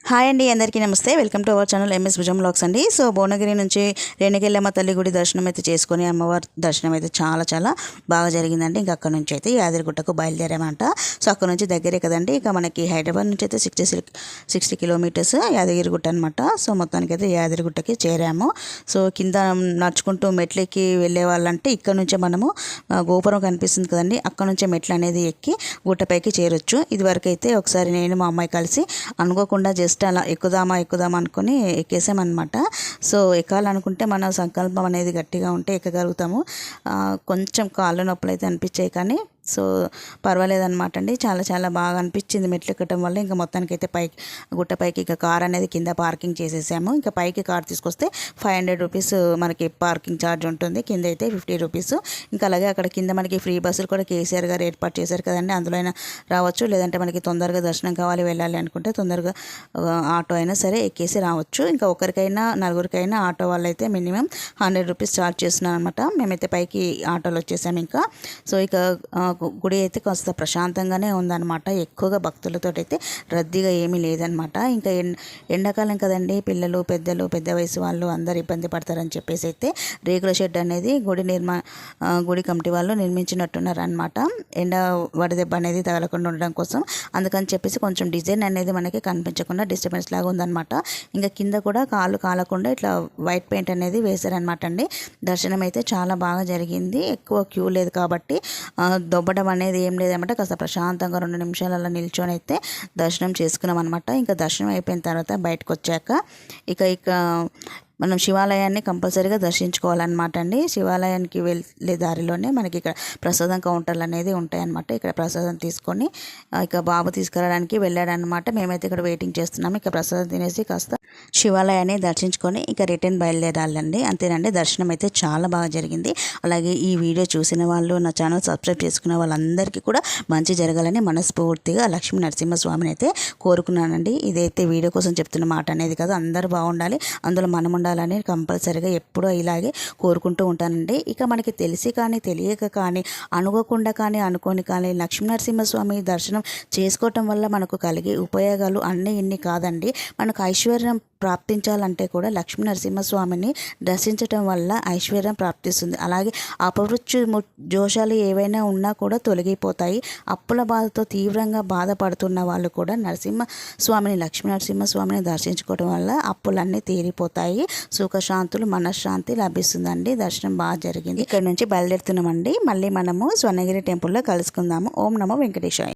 Hi అండి, అందరికీ నమస్తే. Welcome to our channel MS భుజం వ్లాగ్స్ అండి. సో భువనగిరి నుంచి రేణుకెళ్ళమ్మ తల్లి గుడి దర్శనం అయితే చేసుకొని అమ్మవారి దర్శనం అయితే చాలా చాలా బాగా జరిగిందండి. ఇంకా అక్కడ నుంచి అయితే యాదగిరిగుట్టకు బయలుదేరామంట. సో అక్కడ నుంచి దగ్గరే కదండి. ఇక మనకి హైదరాబాద్ నుంచి అయితే 60 కిలోమీటర్స్ యాదగిరిగుట్ట అనమాట. సో మొత్తానికి అయితే యాదగిరిగుట్టకి చేరాము. సో కింద నడుచుకుంటూ మెట్లెక్కి వెళ్ళే వాళ్ళంటే ఇక్కడ నుంచే మనము గోపురం కనిపిస్తుంది కదండి, అక్కడ నుంచే మెట్లు అనేది ఎక్కి గుట్టపైకి చేరొచ్చు. ఇదివరకు అయితే ఒకసారి నేను మా అమ్మాయి కలిసి అనుకోకుండా జస్ట్ అలా ఎక్కుదామా అనుకొని ఎక్కేసామన్నమాట. సో ఎక్కాలనుకుంటే మన సంకల్పం అనేది గట్టిగా ఉంటే ఎక్కగలుగుతాము. కొంచెం కాళ్ళు నొప్పులు అయితే అనిపించాయి, కానీ సో పర్వాలేదన్నమాట అండి. చాలా చాలా బాగా అనిపించింది మెట్లు ఎక్కడం వల్ల. ఇంకా మొత్తానికి అయితే గుట్టపైకి ఇక కార్ అనేది కింద పార్కింగ్ చేసేసాము. ఇంకా పైకి కార్ తీసుకొస్తే 500 రూపీస్ మనకి పార్కింగ్ ఛార్జ్ ఉంటుంది, కింద అయితే 50 రూపీస్. ఇంకా అలాగే అక్కడ కింద మనకి ఫ్రీ బస్సులు కూడా కేసీఆర్ గారు ఏర్పాటు చేశారు కదండి, అందులో అయినా రావచ్చు. లేదంటే మనకి తొందరగా దర్శనం కావాలి వెళ్ళాలి అనుకుంటే తొందరగా ఆటో అయినా సరే ఎక్కేసి రావచ్చు. ఇంకా ఒకరికైనా నలుగురికైనా ఆటో వాళ్ళు అయితే మినిమం 100 రూపీస్ ఛార్జ్ చేస్తున్నారు అనమాట. మేమైతే పైకి ఆటోలో వచ్చేసాము. ఇంకా సో ఇక గుడి అయితే కాస్త ప్రశాంతంగానే ఉందన్నమాట. ఎక్కువగా భక్తులతో అయితే రద్దీగా ఏమీ లేదనమాట. ఇంకా ఎండాకాలం కదండి, పిల్లలు పెద్దలు పెద్ద వయసు వాళ్ళు అందరు ఇబ్బంది పడతారని చెప్పేసి అయితే రేకుల షెడ్ అనేది గుడి కమిటీ వాళ్ళు నిర్మించినట్టున్నారు అనమాట. ఎండ వడదెబ్బ అనేది తగలకుండా ఉండడం కోసం. అందుకని చెప్పేసి కొంచెం డిజైన్ అనేది మనకి కనిపించకుండా డిస్టర్బెన్స్ లాగా ఉందన్నమాట. ఇంకా కింద కూడా కాళ్ళు కాలకుండా ఇట్లా వైట్ పెయింట్ అనేది వేశారనమాట అండి. దర్శనం అయితే చాలా బాగా జరిగింది. ఎక్కువ క్యూ లేదు కాబట్టి దొబ్బడం అనేది ఏం లేదన్నమాట. కాస్త ప్రశాంతంగా 2 నిమిషాలు అలా నిల్చొని అయితే దర్శనం చేసుకున్నాం అనమాట. ఇంకా దర్శనం అయిపోయిన తర్వాత బయటకు వచ్చాక ఇక మనం శివాలయాన్ని కంపల్సరీగా దర్శించుకోవాలన్నమాట అండి. శివాలయానికి వెళ్ళే దారిలోనే మనకి ఇక్కడ ప్రసాదం కౌంటర్లు అనేది ఉంటాయన్నమాట. ఇక్కడ ప్రసాదం తీసుకొని ఇక బాబు తీసుకురావడానికి వెళ్ళాడనమాట. మేమైతే ఇక్కడ వెయిటింగ్ చేస్తున్నాము. ఇక ప్రసాదం తినేసి కాస్త శివాలయాన్ని దర్శించుకొని ఇక రిటర్న్ బయలుదేరాలండి. అంతేనండి, దర్శనం అయితే చాలా బాగా జరిగింది. అలాగే ఈ వీడియో చూసిన వాళ్ళు, నా ఛానల్ సబ్స్క్రైబ్ చేసుకున్న వాళ్ళందరికీ కూడా మంచి జరగాలని మనస్ఫూర్తిగా లక్ష్మీ నరసింహస్వామిని అయితే కోరుకున్నానండి. ఇదైతే వీడియో కోసం చెప్తున్న మాట అనేది కాదు, అందరూ బాగుండాలి, అందులో మనం ఉండాలని కంపల్సరీగా ఎప్పుడూ ఇలాగే కోరుకుంటూ ఉంటానండి. ఇక మనకి తెలిసి కానీ తెలియక కానీ అనుకోకుండా కానీ అనుకోని కానీ లక్ష్మీ నరసింహస్వామి దర్శనం చేసుకోవటం వల్ల మనకు కలిగే ఉపయోగాలు అన్నీ ఇన్ని కాదండి. మనకు ఐశ్వర్యం ప్రాప్తించాలంటే కూడా లక్ష్మీ నరసింహస్వామిని దర్శించటం వల్ల ఐశ్వర్యం ప్రాప్తిస్తుంది. అలాగే అపమృత్యు దోషాలు ఏవైనా ఉన్నా కూడా తొలగిపోతాయి. అప్పుల బాధతో తీవ్రంగా బాధపడుతున్న వాళ్ళు కూడా లక్ష్మీ నరసింహస్వామిని దర్శించుకోవడం వల్ల అప్పులన్నీ తీరిపోతాయి, సుఖశాంతులు మనశ్శాంతి లభిస్తుందండి. దర్శనం బాగా జరిగింది. ఇక్కడ నుంచి బయలుదేరుతున్నామండి. మళ్ళీ మనము స్వర్ణగిరి టెంపుల్లో కలుసుకుందాము. ఓం నమో వెంకటేశాయ.